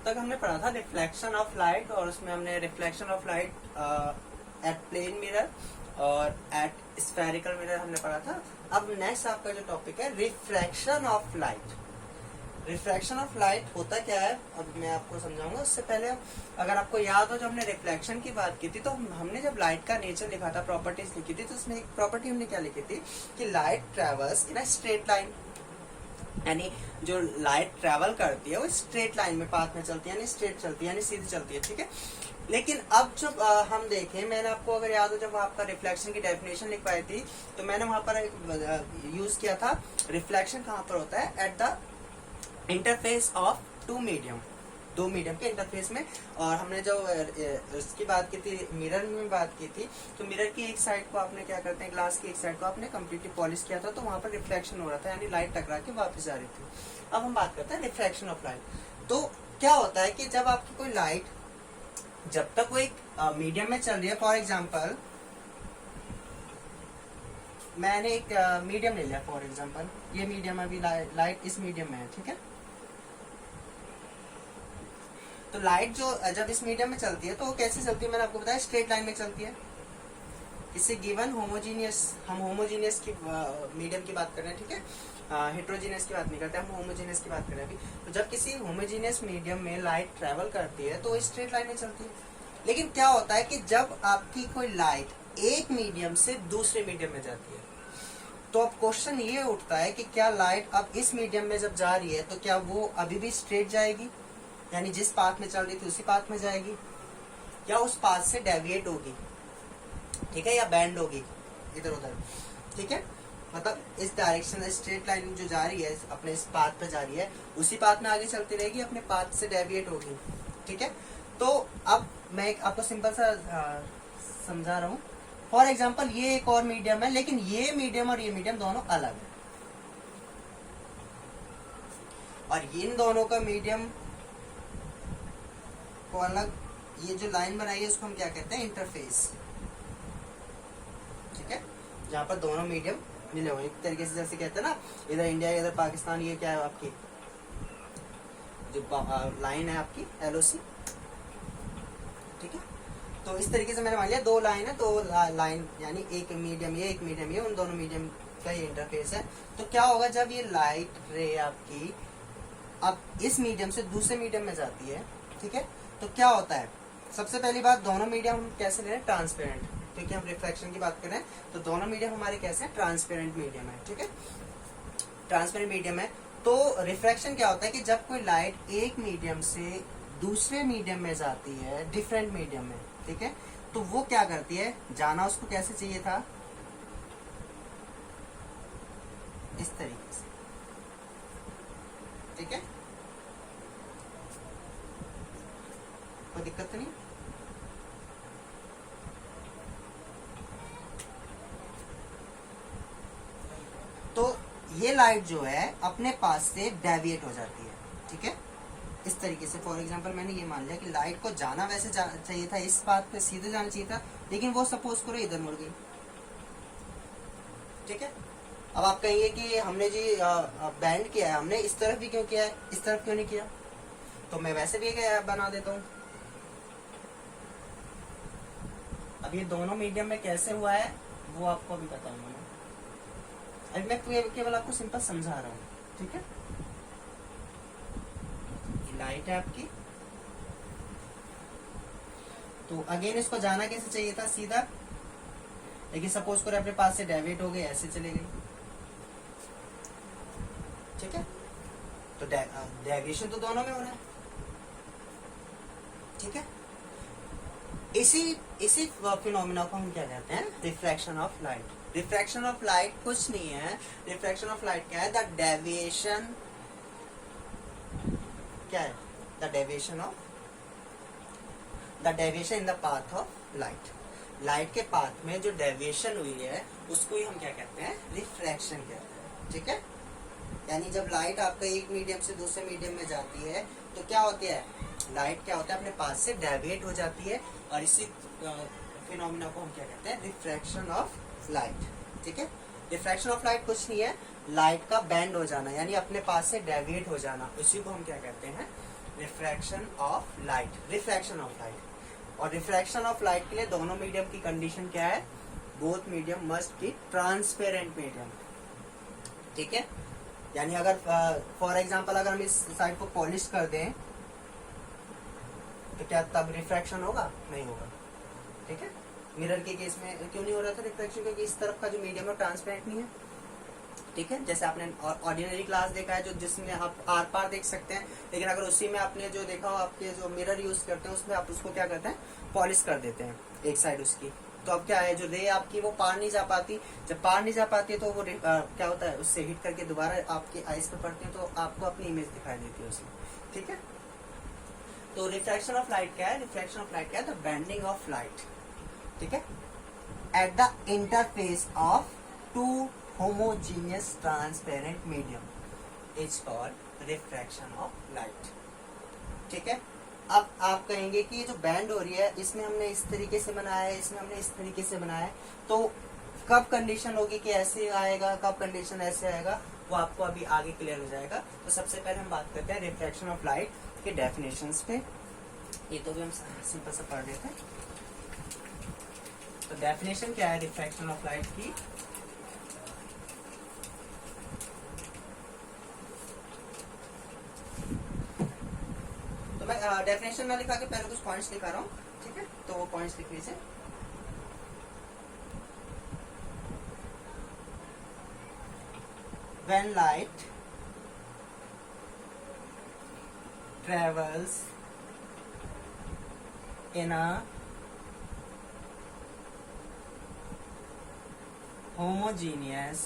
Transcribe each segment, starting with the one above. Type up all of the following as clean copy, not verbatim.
अब तक हमने पढ़ा था रिफ्लेक्शन ऑफ लाइट, और उसमें हमने reflection of light at plane mirror और एट स्फेरिकल मिरर हमने पढ़ा था। अब नेक्स्ट आपका जो टॉपिक है refraction of light. Refraction of light होता क्या है अब मैं आपको समझाऊंगा। उससे पहले अगर आपको याद हो, जब हमने रिफ्लेक्शन की बात की थी तो हमने जब लाइट का नेचर लिखा था, प्रॉपर्टीज लिखी थी, तो उसमें एक प्रॉपर्टी हमने क्या लिखी थी कि light travels in a straight line, यानी जो लाइट ट्रेवल करती है वो स्ट्रेट लाइन में पाथ में चलती है, यानी स्ट्रेट चलती है, यानी सीधी चलती है, ठीक है। लेकिन अब जब हम देखें, मैंने आपको अगर याद हो जब आपका रिफ्लेक्शन की डेफिनेशन लिखवाई थी तो मैंने वहां पर यूज किया था रिफ्लेक्शन कहाँ पर होता है, at the interface of two medium, दो मीडियम के इंटरफेस में। और हमने जो उसकी बात की थी, मिरर में बात की थी, तो मिरर की एक साइड को आपने क्या करते हैं, ग्लास की एक साइड को आपने कम्प्लीटली पॉलिश किया था, तो वहां पर रिफ्लेक्शन हो रहा था, यानी लाइट टकरा के वापस जा रही थी। अब हम बात करते हैं रिफ्रैक्शन ऑफ लाइट। तो क्या होता है कि जब आपकी कोई लाइट, जब तक वो एक मीडियम में चल रही है, फॉर एग्जाम्पल मैंने एक मीडियम ले लिया, फॉर एग्जाम्पल ये मीडियम, अभी लाइट इस मीडियम में है, ठीक है। तो लाइट जो जब इस मीडियम में चलती है तो वो कैसे चलती है, मैंने आपको बताया स्ट्रेट लाइन में चलती है। इससे गिवन होमोजीनियस, हम होमोजीनियस की मीडियम की बात कर रहे हैं, ठीक है, हेट्रोजीनियस की बात नहीं करते, हम होमोजीनियस की बात कर रहे हैं अभी। तो जब किसी होमोजीनियस मीडियम में लाइट ट्रेवल करती है तो वो स्ट्रेट लाइन में चलती है। लेकिन क्या होता है कि जब आपकी कोई लाइट एक मीडियम से दूसरे मीडियम में जाती है, तो अब क्वेश्चन ये उठता है कि क्या लाइट अब इस मीडियम में जब जा रही है तो क्या वो अभी भी स्ट्रेट जाएगी, यानी जिस पाथ में चल रही थी उसी पाथ में जाएगी, या उस पाथ से डेविएट होगी, ठीक है, या बैंड होगी इधर उधर, ठीक है। मतलब इस डायरेक्शन स्ट्रेट लाइन जो जा रही है अपने इस पाथ पे जा रही है, उसी पाथ में आगे चलती रहेगी, अपने पाथ से डेविएट होगी, ठीक है। तो अब मैं एक आपको सिंपल सा समझा रहा हूँ। फॉर एग्जाम्पल ये एक और मीडियम है, लेकिन ये मीडियम और ये मीडियम दोनों अलग है, और इन दोनों का मीडियम को अलग, ये जो लाइन बनाई है उसको हम क्या कहते हैं, इंटरफेस, ठीक है, जहाँ पर दोनों मीडियम मिले हुए, एक तरीके से जैसे कहते हैं ना, इधर इंडिया इधर पाकिस्तान, ये क्या है आपकी जो लाइन है आपकी LOC, ठीक है। तो इस तरीके से मैंने मान लिया दो लाइन है, तो लाइन यानी एक मीडियम ये, एक मीडियम ये, उन दोनों मीडियम का ये इंटरफेस है। तो क्या होगा जब ये लाइट रे आपकी अब इस मीडियम से दूसरे मीडियम में जाती है, ठीक है, तो क्या होता है, सबसे पहली बात दोनों मीडियम हम कैसे ले रहे हैं, ट्रांसपेरेंट, क्योंकि हम रिफ्लेक्शन की बात कर रहे हैं, तो दोनों मीडियम हमारे कैसे हैं, ट्रांसपेरेंट मीडियम है, ठीक है, ट्रांसपेरेंट मीडियम है। तो रिफ्रैक्शन क्या होता है कि जब कोई लाइट एक मीडियम से दूसरे मीडियम में जाती है, डिफरेंट मीडियम में, ठीक है, तो वो क्या करती है, जाना उसको कैसे चाहिए था, इस तरीके से, ठीक है, कोई दिक्कत तो नहीं। तो ये लाइट जो है अपने पास से डेविएट हो जाती है, ठीक है, इस तरीके से। फॉर एग्जांपल मैंने ये मान लिया कि लाइट को जाना वैसे चाहिए था, इस पाथ पे सीधे जाना चाहिए था, लेकिन वो सपोज करो इधर मुड़ गई, ठीक है। अब आप कहिए कि हमने जी बैंड किया है, हमने इस तरफ भी क्यों किया है, इस तरफ क्यों नहीं किया, तो मैं वैसे भी बना देता हूँ। अब ये दोनों मीडियम में कैसे हुआ है वो आपको अभी बताऊंगा मैं, अभी मैं केवल आपको सिंपल समझा रहा हूँ, ठीक है। लाइट है आपकी, तो अगेन इसको जाना कैसे चाहिए था, सीधा, लेकिन सपोज करो अपने पास से डेविएट हो गए, ऐसे चले गई, ठीक है। तो डेविएशन तो दोनों में हो रहा है, ठीक है। इसी फिनोमिना को हम क्या कहते हैं, refraction of light. Refraction of light कुछ नहीं है, रिफ्रैक्शन ऑफ लाइट क्या है, द डेविएशन, क्या है, the deviation in the path of light. Light के पाथ में जो डेविएशन हुई है उसको ही हम क्या कहते हैं, रिफ्रैक्शन कहते हैं, ठीक है। यानी जब लाइट आपका एक मीडियम से दूसरे मीडियम में जाती है तो क्या होती है, लाइट क्या होता है, अपने पाथ से डेविएट हो जाती है, और इसी फिनोमिना को हम क्या कहते हैं, रिफ्रैक्शन ऑफ लाइट, ठीक है। रिफ्रैक्शन ऑफ लाइट कुछ नहीं है, लाइट का बैंड हो जाना, यानी अपने पास से डेविएट हो जाना, उसी को हम क्या कहते हैं, refraction of light, refraction of light. और रिफ्रैक्शन ऑफ लाइट के लिए दोनों मीडियम की कंडीशन क्या है, both medium must be transparent medium, ठीक है। यानी अगर फॉर एग्जांपल अगर हम इस साइड को पॉलिश कर दें तो क्या तब रिफ्रैक्शन होगा, नहीं होगा, ठीक है। मिरर के केस में क्यों नहीं हो रहा था रिफ्रैक्शन, क्योंकि इस तरफ का जो मीडियम है ट्रांसपेरेंट नहीं है, ठीक है। जैसे आपने ऑर्डिनरी ग्लास देखा है जो जिसमें आप आर पार देख सकते हैं, लेकिन अगर उसी में आपने जो देखा हो आपके जो मिरर यूज करते हैं उसमें आप उसको क्या करते हैं, पॉलिश कर देते हैं एक साइड उसकी, तो अब क्या है जो रे आपकी वो पार नहीं जा पाती, जब पार नहीं जा पाती है तो वो क्या होता है उससे हिट करके दोबारा आपकी आइज पे पड़ती है तो आपको अपनी इमेज दिखाई देती है उसमें, ठीक है। तो रिफ्रैक्शन ऑफ लाइट क्या है, रिफ्रैक्शन ऑफ लाइट क्या है, द बेंडिंग ऑफ लाइट, ठीक है, at the interface of two homogeneous transparent medium is called refraction of light, ठीक है। अब आप कहेंगे कि ये जो बैंड हो रही है इसमें हमने इस तरीके से बनाया है, इसमें हमने इस तरीके से बनाया है, तो कब कंडीशन होगी कि ऐसे आएगा, कब कंडीशन ऐसे आएगा, वो आपको अभी आगे क्लियर हो जाएगा। तो सबसे पहले हम बात करते हैं रिफ्रैक्शन ऑफ लाइट के डेफिनेशंस पे, ये तो भी हम सिंपल से पढ़ लेते हैं। तो डेफिनेशन क्या है रिफ्रैक्शन ऑफ लाइट की, तो मैं डेफिनेशन ना लिखा के पहले कुछ पॉइंट्स लिखा रहा हूँ, ठीक है, तो वो पॉइंट्स लिख लीजिए। When light travels in a homogeneous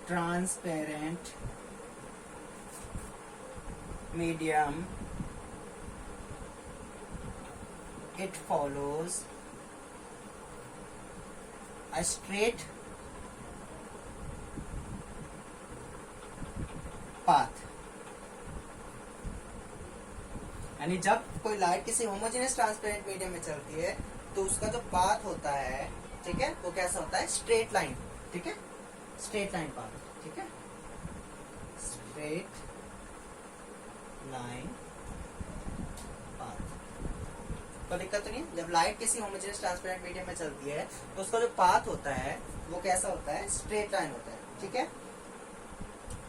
transparent medium, it follows a straight path। यानी जब कोई लाइट किसी होमोजेनियस ट्रांसपेरेंट मीडियम में चलती है तो उसका जो पाथ होता है, ठीक है, वो कैसा होता है, स्ट्रेट लाइन, ठीक है, स्ट्रेट लाइन पाथ, ठीक है, स्ट्रेट लाइन पाथ। तो दिक्कत तो नहीं, जब लाइट किसी होमोजेनियस ट्रांसपेरेंट मीडियम में चलती है तो उसका जो पाथ होता है वो कैसा होता है, स्ट्रेट लाइन होता है, ठीक है।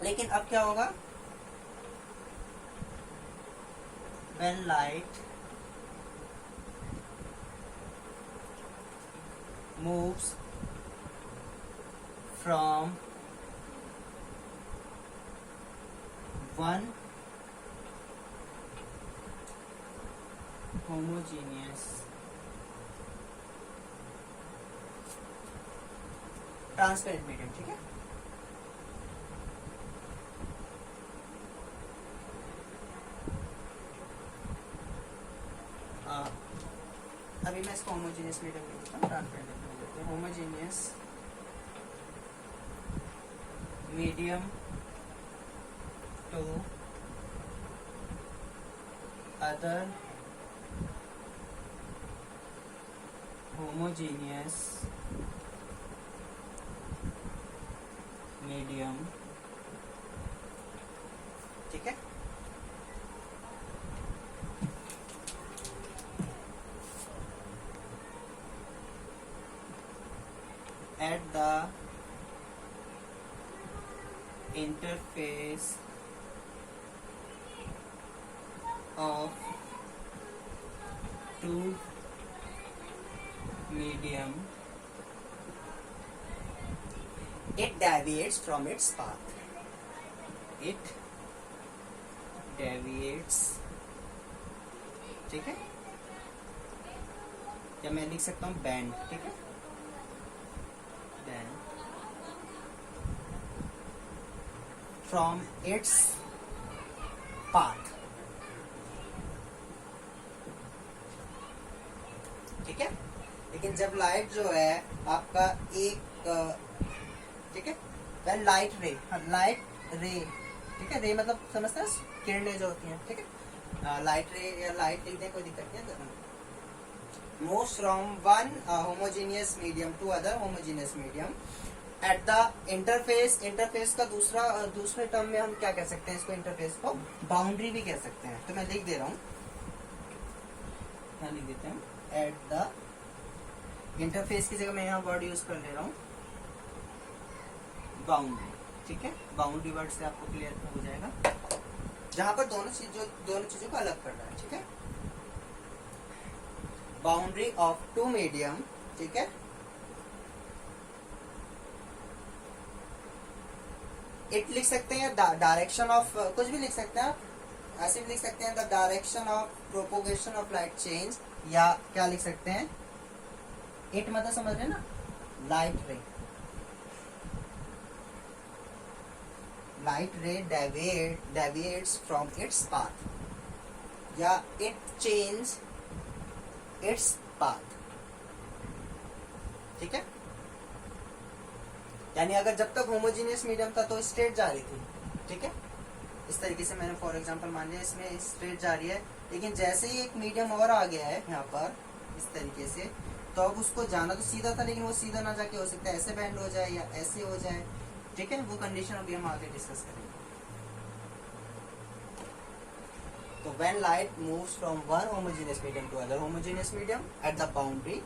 लेकिन अब क्या होगा, when light moves from one homogeneous transparent medium, ठीक है, अभी मैं इसको होमोजेनियस मीडियम लिख देता हूँ, ट्रांसपेरेंट लिख देते हैं, homogeneous medium to other homogeneous medium, ठीक है। At the interface of two medium, it deviates from its path, it deviates, ठीक है, या मैं लिख सकता हूँ बैंड, ठीक है, बैंड from its path, ठीक है। लेकिन जब लाइट जो है आपका एक, ठीक है, वह लाइट रे, ठीक है, रे मतलब समझते हैं किरणें जो होती हैं, ठीक है, लाइट रे या लाइट लिख दें कोई दिक्कत नहीं है। moves from one homogeneous medium to other homogeneous medium, eight the interface, interface का दूसरे टर्म में हम क्या कह सकते हैं इसको, इंटरफेस को बाउंड्री भी कह सकते हैं। तो मैं लिख दे रहा हूं, क्या लिख देते हैं, एट द इंटरफेस की जगह मैं यहाँ वर्ड यूज कर ले रहा हूँ बाउंड्री। ठीक है, बाउंड्री वर्ड से आपको क्लियर हो जाएगा, जहां पर दोनों चीजों को अलग कर रहा है। ठीक है, बाउंड्री ऑफ टू मीडियम। ठीक है, इट लिख सकते हैं, डायरेक्शन ऑफ, कुछ भी लिख सकते हैं आप, ऐसे भी लिख सकते हैं the direction of propagation of light change, या क्या लिख सकते हैं, इट मतलब समझ रहे ना, लाइट रे, लाइट रे डेविएट्स फ्रॉम इट्स पाथ, या इट चेंज इट्स पाथ। ठीक है, यानी अगर जब तक होमोजीनियस मीडियम था तो स्ट्रेट जा रही थी। ठीक है, इस तरीके से मैंने फॉर एग्जांपल मान लिया इसमें स्ट्रेट जा रही है, लेकिन जैसे ही एक मीडियम और आ गया है यहाँ पर इस तरीके से, तो अब उसको जाना तो सीधा था, लेकिन वो सीधा ना जाके हो सकता है ऐसे बैंड हो जाए या ऐसे हो जाए। ठीक है, वो कंडीशन अभी हम आगे डिस्कस करेंगे। तो when light moves from one homogeneous medium to other homogeneous medium at the boundary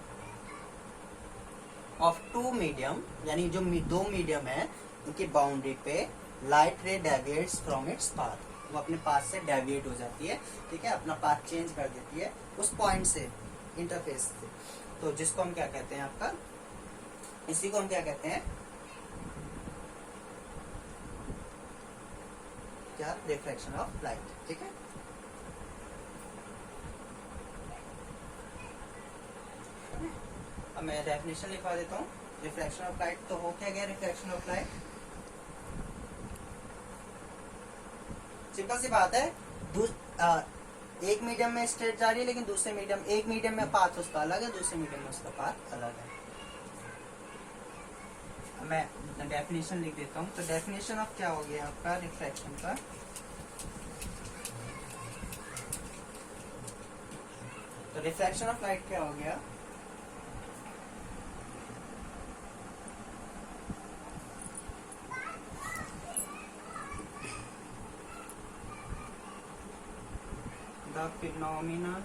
of two medium, यानी जो दो मीडियम है उनकी बाउंड्री पे लाइट रे डेविएट्स फ्रॉम इट्स पाथ, वो अपने पाथ से डेविएट हो जाती है। ठीक है, अपना पाथ चेंज कर देती है उस पॉइंट से, इंटरफेस से। तो जिसको हम क्या कहते हैं आपका, इसी को हम क्या कहते हैं, क्या, रिफ्लेक्शन ऑफ लाइट। ठीक है, अब मैं डेफिनेशन लिखवा देता हूँ रिफ्लेक्शन ऑफ लाइट। तो हो क्या गया रिफ्लेक्शन ऑफ लाइट, सिंपल सी बात है, एक मीडियम में स्ट्रेट जा रही है, लेकिन दूसरे मीडियम, एक मीडियम में पाथ उसका अलग है, दूसरे मीडियम में उसका पाथ अलग है। मैं डेफिनेशन लिख देता हूँ। तो डेफिनेशन ऑफ क्या हो गया आपका रिफ्लेक्शन का, तो रिफ्लेक्शन ऑफ लाइट क्या हो गया, the phenomenon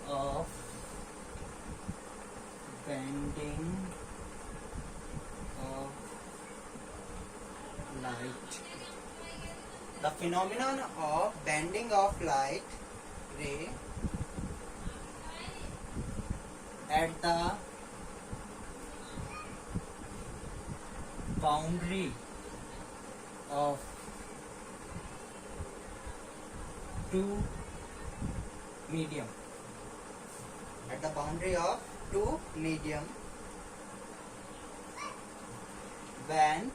of bending of light, the phenomenon of bending of light ray at the boundary of two medium, at the boundary of two medium, when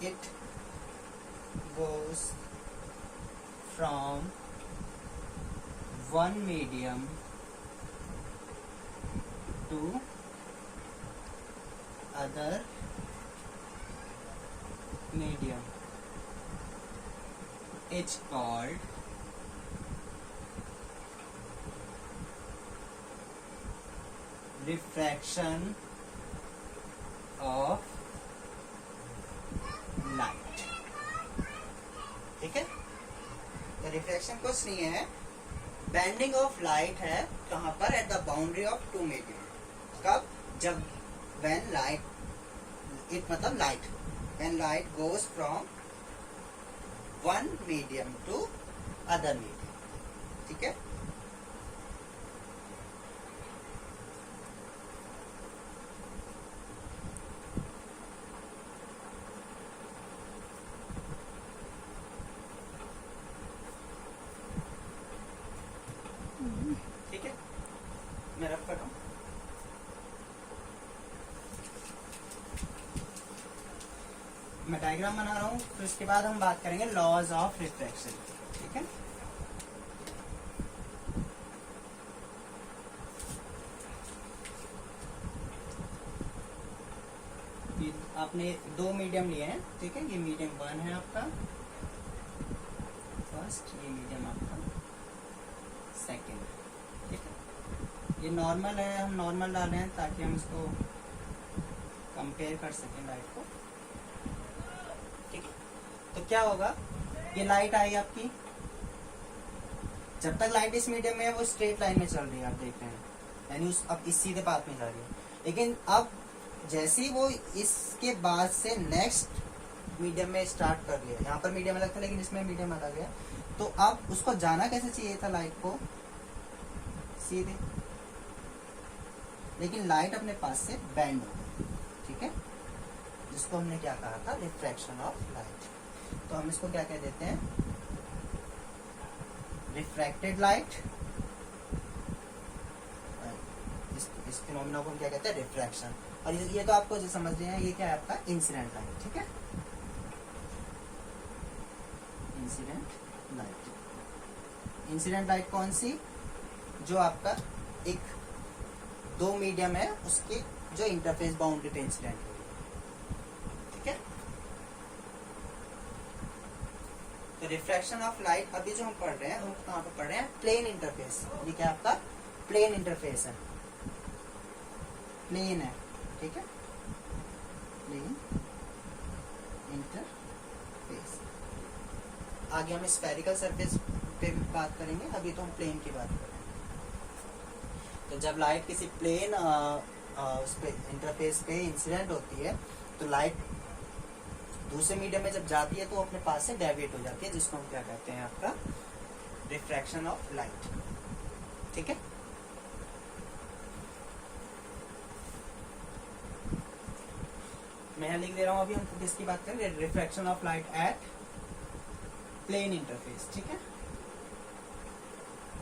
it goes from one medium to other medium is called refraction of light। ठीक है, तो refraction कुछ नहीं है, bending of light है, कहां पर, at the boundary of two medium. कब, जब when light, it मतलब light, when light goes from one medium to other medium। ठीक है, ठीक है, मैं रफ कर रहा हूं। मैं डायग्राम बना रहा हूँ, फिर उसके बाद हम बात करेंगे लॉज ऑफ रिफ्रैक्शन। ठीक है, आप आपने दो मीडियम लिए हैं, ठीक है। ये मीडियम 1 है आपका फर्स्ट, ये मीडियम आपका सेकेंड, ठीक है। ये नॉर्मल है, हम नॉर्मल डाल रहे हैं ताकि हम इसको कंपेयर कर सकें लाइट को, ठीक है। तो क्या होगा, ये लाइट आई आपकी, जब तक लाइट इस मीडियम में है वो स्ट्रेट लाइन में चल रही है, आप देख रहे हैं, यानी अब इस सीधे पाथ में जा रही है। लेकिन अब जैसे ही वो इसके बाद से नेक्स्ट मीडियम में स्टार्ट कर लिया, यहाँ पर मीडियम अलग था लेकिन इसमें मीडियम अलग है, तो अब उसको जाना कैसे चाहिए था लाइट को, सीधे, लेकिन लाइट अपने पास से बेंड हो गई, ठीक है, जिसको हमने क्या कहा था, रिफ्रैक्शन ऑफ लाइट। तो हम इसको क्या कह देते हैं, रिफ्रैक्टेड लाइट। इस फिनोमेना को हम क्या कहते हैं, रिफ्रैक्शन। और ये तो आपको जो समझ रहे हैं, ये क्या है आपका इंसिडेंट लाइट, ठीक है, इंसिडेंट लाइट। इंसिडेंट लाइट कौन सी, जो आपका एक दो मीडियम है उसके जो इंटरफेस बाउंड्री पे इंसिडेंट हो रही है, ठीक है। तो रिफ्रैक्शन ऑफ लाइट अभी जो हम पढ़ रहे हैं वो कहाँ पे पढ़ रहे हैं, प्लेन इंटरफेस। ये क्या आपका प्लेन इंटरफेस है, प्लेन है, ठीक है, प्लेन इंटरफेस। आगे हम स्फेरिकल सरफेस पे बात करेंगे, अभी तो हम प्लेन की बात कर रहे हैं। तो जब लाइट किसी प्लेन उस पे इंटरफेस पे इंसिडेंट होती है, तो लाइट दूसरे मीडियम में जब जाती है तो वो अपने पास से डेविएट हो जाती है, जिसको हम क्या कहते हैं, आपका रिफ्रैक्शन ऑफ लाइट, ठीक है। मैं लिख दे रहा हूं, अभी हम किसकी बात करें, refraction of light at plane interface, ठीक है,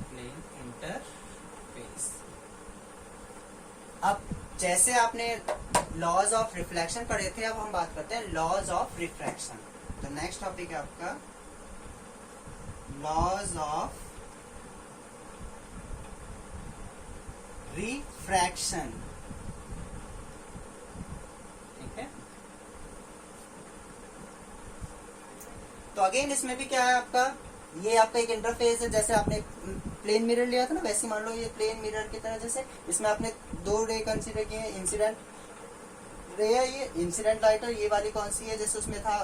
प्लेन इंटरफेस। अब जैसे आपने लॉज ऑफ रिफ्लेक्शन पढ़े थे, अब हम बात करते हैं लॉज ऑफ रिफ्रैक्शन। तो नेक्स्ट टॉपिक है आपका लॉज ऑफ रिफ्रैक्शन, ठीक है। तो अगेन इसमें भी क्या है आपका, ये आपका एक इंटरफेस है, जैसे आपने प्लेन मिरर लिया था ना, वैसे मान लो ये प्लेन मिरर की तरह, जैसे इसमें आपने दो रे कंसीडर किए हैं, इंसिडेंट रे है ये, इंसिडेंट लाइट, और ये वाली कौन सी है, जैसे उसमें था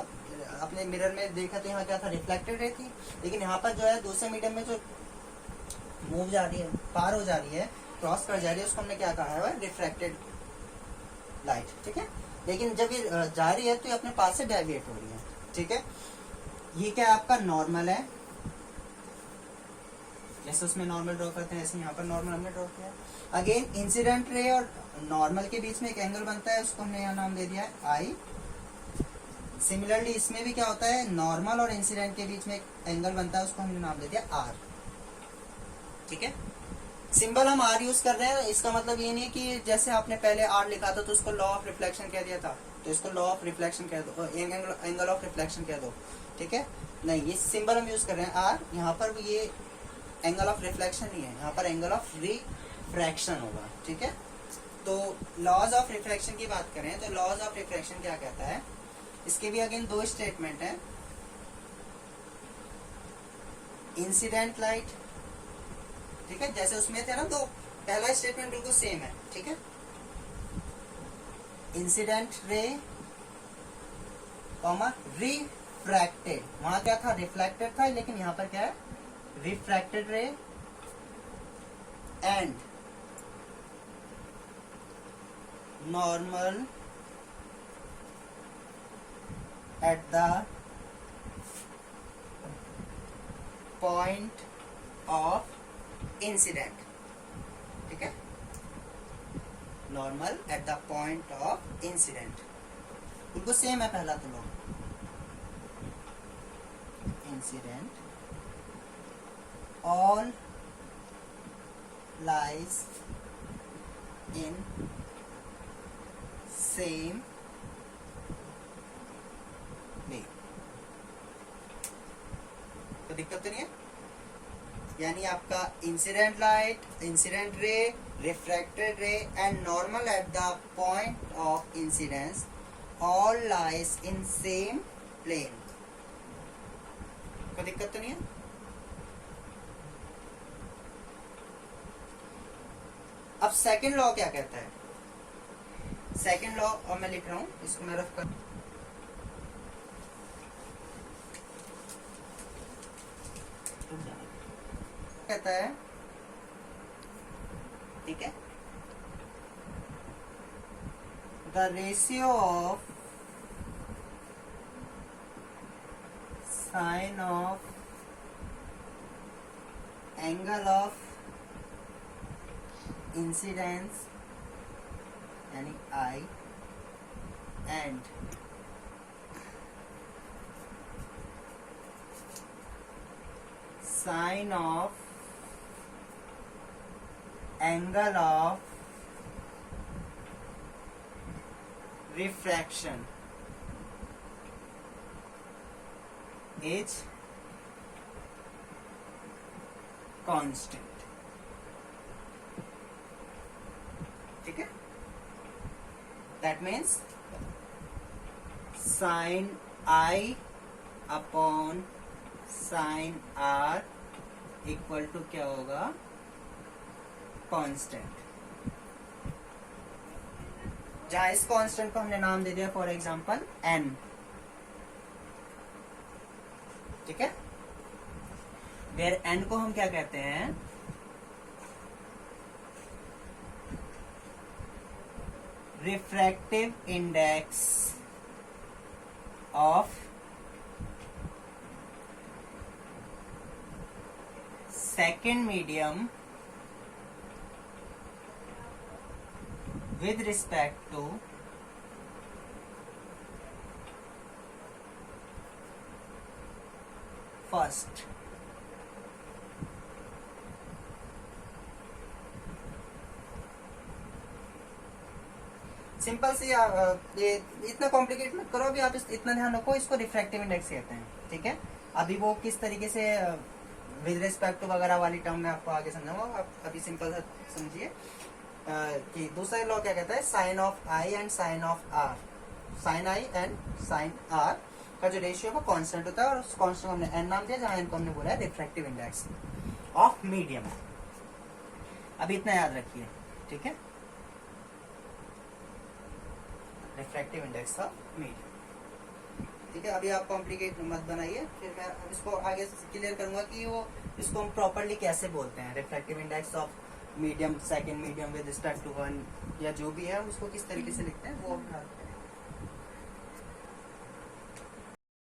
अपने मिरर में देखा था, यहाँ क्या था, रिफ्लेक्टेड रे थी। लेकिन यहाँ पर जो है दूसरे मीडियम में जो मूव जा रही है, पार हो जा रही है, क्रॉस कर जा रही है, उसको हमने क्या कहा है, रिफ्रैक्टेड लाइट, ठीक है। लेकिन जब ये जा रही है तो ये अपने पास से डेविएट हो रही है, ठीक है। ये क्या आपका नॉर्मल है, जैसे उसमें नॉर्मल ड्रॉ करते हैं ऐसे यहाँ पर नॉर्मल हमने ड्रॉ किया। अगेन इंसिडेंट रे और नॉर्मल के बीच में एक एंगल बनता है, उसको हमने यहाँ नाम दे दिया है आई। सिमिलरली इसमें भी क्या होता है, नॉर्मल और इंसिडेंट के बीच में एक एंगल बनता है, उसको हमने नाम दे दिया आर, ठीक है। सिंबल हम आर यूज कर रहे हैं, इसका मतलब ये नहीं कि जैसे आपने पहले आर लिखा था तो उसको लॉ ऑफ रिफ्लेक्शन कह दिया था, तो इसको लॉ ऑफ रिफ्लेक्शन कह दो, एंगल ऑफ रिफ्लेक्शन कह दो, ठीक है। नहीं, ये सिंबल हम यूज कर रहे हैं आर, यहाँ पर ये एंगल ऑफ रिफ्लेक्शन नहीं है, यहाँ पर एंगल ऑफ रिफ्रैक्शन होगा, ठीक है। तो लॉज ऑफ रिफ्रैक्शन की बात करें तो लॉज ऑफ रिफ्रैक्शन क्या कहता है, इसके भी अगेन दो स्टेटमेंट है, इंसिडेंट लाइट, ठीक है, जैसे उसमें थे ना दो, पहला स्टेटमेंट बिल्कुल सेम है, ठीक है, इंसिडेंट रे कॉमा रिफ्रैक्टेड, वहां क्या था, रिफ्लेक्टेड था, लेकिन यहाँ पर क्या है, refracted ray and normal at the point of incident, ठीक है, normal at the point of incident, बिल्कुल सेम है पहला तो लो, incident all lies in same way, तो दिक्कत तो नहीं है, यानी आपका incident light, incident ray, refracted ray and normal at the point of incidence all lies in same plane. कोई दिक्कत तो नहीं है? अब सेकंड लॉ क्या कहता है? सेकंड लॉ, और मैं लिख रहा हूं इसको, मैं रफ कर, कहता है, ठीक है, the ratio of sine of angle of incidence यानी I and sine of angle of refraction is constant. ठीक है, that means sine I upon sine R equal to क्या होगा? कांस्टेंट। जहां इस कांस्टेंट को हमने नाम दे दिया फॉर एग्जांपल n। ठीक है, वेयर n को हम क्या कहते हैं? Refractive index of second medium with respect to first। Simple सी, ये इतना कॉम्प्लिकेट मत करो अभी, आप इतना ध्यान रखो, इसको रिफ्रैक्टिव इंडेक्स कहते हैं। ठीक है, अभी वो किस तरीके से विद रिस्पेक्ट टू वगैरह वाली टर्म में आपको आगे समझाऊंगा, आप अभी सिंपल सा समझिए कि दूसरा लॉ क्या कहता है? Sine of I and sine of R, sine I and sine R का जो रेशियो है वो कांस्टेंट होता है, और उस कांस्टेंट को हमने एन नाम दिया, जहां इनको हमने बोला है रिफ्रैक्टिव इंडेक्स ऑफ मीडियम। अभी इतना याद रखिए। ठीक है, रिफ्रैक्टिव इंडेक्स ऑफ मीडियम। ठीक है, अभी आप कॉम्प्लिकेट मत बनाइए, फिर मैं इसको आगे क्लियर करूंगा कि वो इसको हम प्रॉपरली कैसे बोलते हैं। Refractive index of medium, second medium with respect to one, या जो भी है उसको किस तरीके से लिखते हैं वो